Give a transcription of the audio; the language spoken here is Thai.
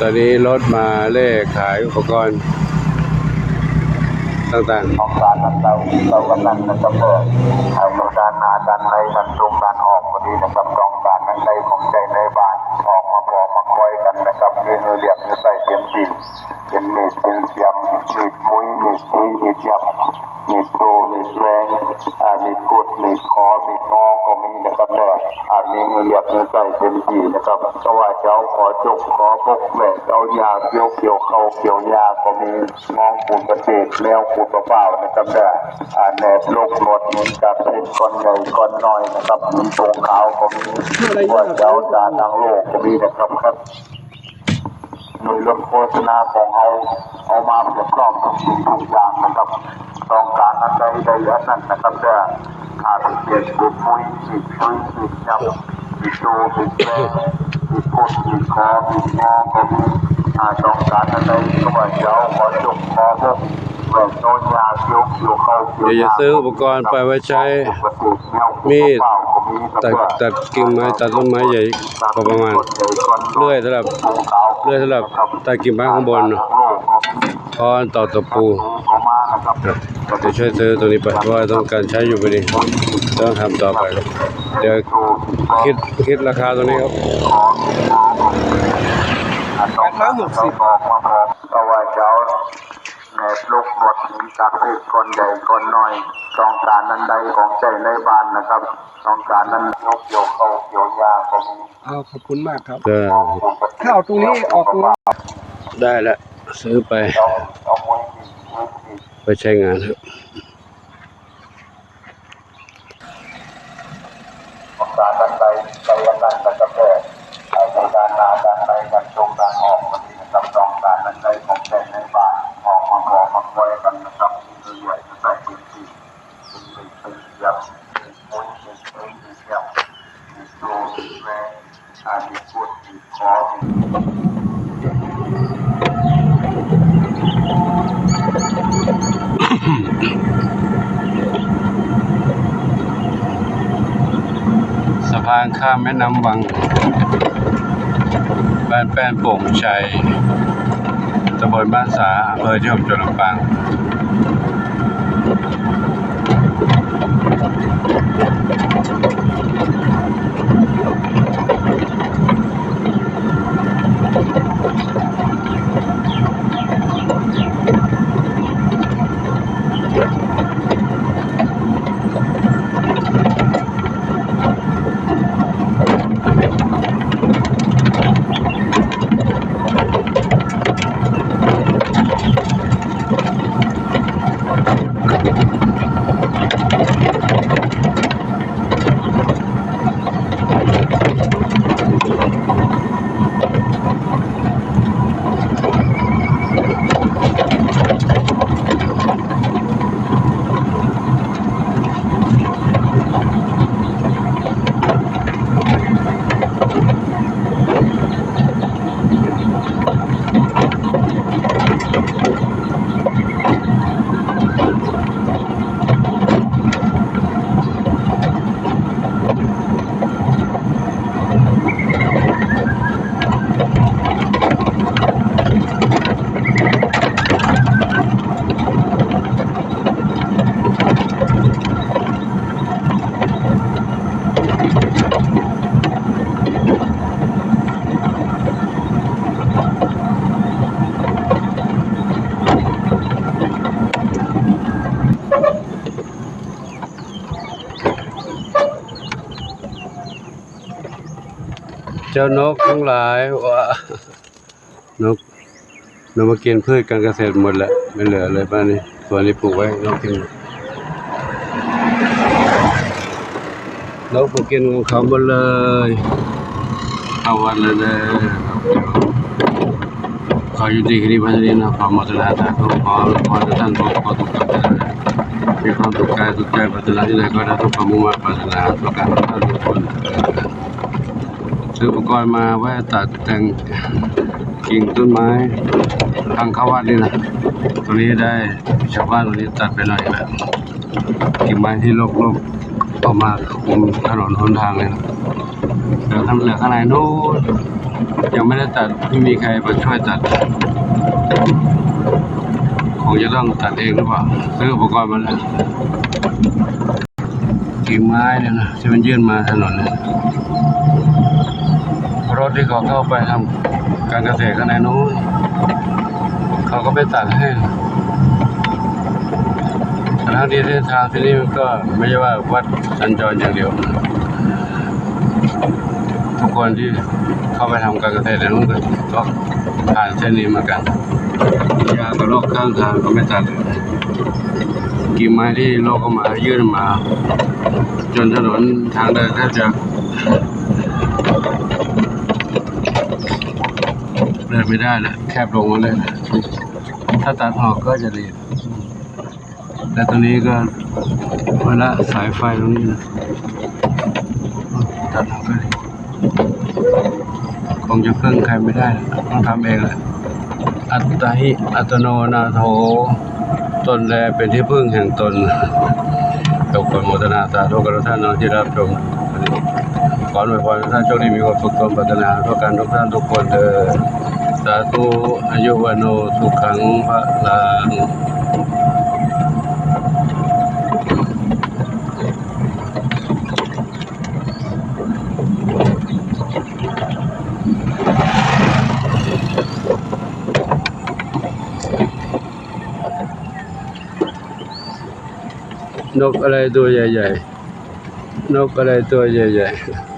ตอนนี้รถมาเล่ขายอุปกรณ์ต่างๆของการนั้นเรากำลังนะครับเพื่อการหาการในการตรงการออกพอดีนะครับต้องการนั้นในของใจในบ้านออกมาพอมาคอยกันนะครับมีเรียบมีใส่เตรียมตีเป็นมีดเป็นเสียมมีดมุ้ยมีดปุ้ยมีดยับมีดโตมีดแรงมีดกุดมีดคอมีดงอก็มีนะครับเนี่ยมีเรียบมีใส่เต็มที่นะครับก็ว่าเจ้าขอจกขอพกแหวนเจ้ายาเกี่ยวเข้าเกี่ยวยาก็มีมองปูนกระเตกแล้วปูนเปล่านะครับเนี่ยแหนบโลกหนวดเหมือนกับเป็นก้อนใหญ่ก้อนน้อยนะครับมีตรงขาวก็มีว่าเจ้าจานทางโลกก็มีนะครับครับโดยลดโฆษณาของเอามาเพื่อครอบทุกสิ่งทุกอย่างนะครับต้องการอันใดอันนั้นนะครับจะเปลี่ยนบุญมุ้ยสีช่วยสีจับสีโตสีแดงสีพุดสีคอสีงอก็มีต้องการอันใดก็ว่าเจ้าขอจบขอพวกแหวนโนยาเกี่ยวเข้าเกี่ยวยา เดี๋ยวจะซื้ออุปกรณ์ไปไว้ใช้มีดตัดกิ่งไม้ตัดต้นไม้ใหญ่ก็ประมาณเลื่อยสำหรับตัดกิ่งไม้ข้างบนค้อนตอกตะปูเดี๋ยวช่วยซื้อตัวนี้ไปเพราะว่าต้องการใช้อยู่พอดีต้องทำต่อไปเดี๋ยวคิดราคาตัวนี้ครับ860ก็ว่าเจ้าแหนบลูกหมดมีจากเพศคนใหญ่คนน้อยต้องการนั้นใดของใจในบ้านนะครับต้องการนั้นยกเกี่ยวเข้าเกี่ยวยาก็มีขอบคุณมากครับ ข้าวตรงนี้ออกตรงนี้ได้แล้วซื้อไปใช้งานครับต้องการนั้นใดอันนั้นนะครับการหาการในการตรงการออกพอดีนะครับต้องการนั้นใดของใจในบ้านออกมาบอกมาคอยกันนะครับมีใหญ่ใส่พื้นที่เป็นยับเป็นมุ้ยเป็นยับมีโตมีแรงมีกุดมีคอสะพานข้ามแม่น้ำวังบ้านแป้นโป่งชัยตำบลบ้านสาอำเภอที่จังหวัดลำปางเจ้านกทั้งหลายว่านกมากินพืชการเกษตรหมดแล้วไม่เหลือเลยบ้านนี้ส่วนนี้ปลูกไว้นกกินของเขาหมดเลยเอาวันเลยขอยุติคลิปวันนี้นะความมัตนาตาขอท่านขอทุกท่านมีความสุขกายสุขใจปัจจุบันที่ไหนก็ได้ทุกความมุ่งมั่นปรารถนาประการทุกท่านทุกคนซื้ออุปกรณ์มาไว้ตัดแต่งกิ่งต้นไม้ทางเข้าวัดนี่นะตัวนี้ได้ชาวบ้านตัวนี้ตัดไปหน่อยแบบกิ่งไม้ที่รกๆออกมาคุมถนนหนทางเลยนะ เหลือข้างในนู้นยังไม่ได้ตัดไม่มีใครมาช่วยตัดคงจะต้องตัดเองหรือเปล่าซื้ออุปกรณ์มาแล้วกิ่งไม้เนี่ยนะที่มันยื่นมาถนนเนี่ยรถที่เขาเข้าไปทำการเกษตรข้างในนู้นเขาก็ไปตัดให้ทางที่เส้นทางที่นี่มันก็ไม่ใช่ว่าวัดสัญจรอย่างเดียวทุกคนที่เข้าไปทำการเกษตรในนู้นก็ผ่านเส้นนี้มากันยากระรอกข้างทางก็ไม่ตัดกิ่งไม้ที่โลกก็มายื่นมาจนถนนทางเดินแทบจะเดินไม่ได้แล้วแคบลงมาเลยถ้าตัดออกก็จะดีแต่ตรงนี้ก็เวลาสายไฟตรงนี้นะตัดออกก็ดีคงจะพึ่งใครไม่ได้ต้องทำเองแหละอัตตหิอัตโนนาโถตนแลเป็นที่พึ่งแห่งตนทุกคนโมทนาสาธุกับทุกท่านน้องที่รับชมขออวยพรทุกท่านโชคดีมีความสุขสมปรารถนาทุกการทุกท่านทุกคนเถิดสาธุอายุวโนสุขังพลังนกอะไรตัวใหญ่ๆนกอะไรตัวใหญ่ๆ